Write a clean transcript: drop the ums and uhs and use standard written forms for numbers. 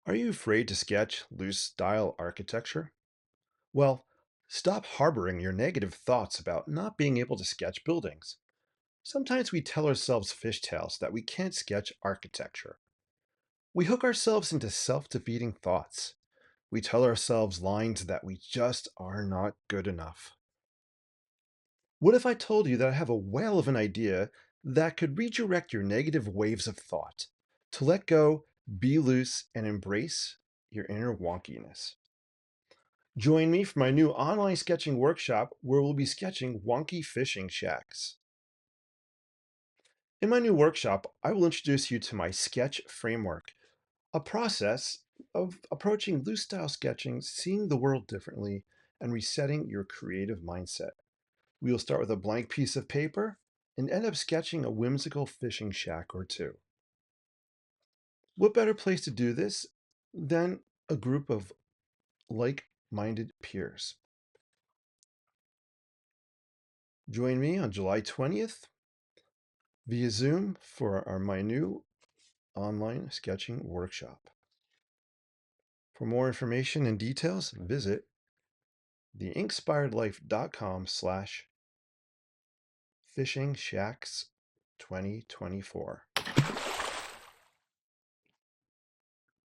Are you afraid to sketch loose style architecture? Well, stop harboring your negative thoughts about not being able to sketch buildings. Sometimes we tell ourselves fishtails that we can't sketch architecture. We hook ourselves into self defeating thoughts. We tell ourselves lines that we just are not good enough. What if I told you that I have a whale of an idea that could redirect your negative waves of thought to let go, be loose, and embrace your inner wonkiness? Join me for my new online sketching workshop where we'll be sketching wonky fishing shacks. In my new workshop, I will introduce you to my sketch framework, a process of approaching loose style sketching, seeing the world differently, and resetting your creative mindset. We will start with a blank piece of paper and end up sketching a whimsical fishing shack or two. What better place to do this than a group of like minded peers? Join me on July 20th via Zoom for my new online sketching workshop. For more information and details, visit theinspiredlife.com/fishing shacks 2024.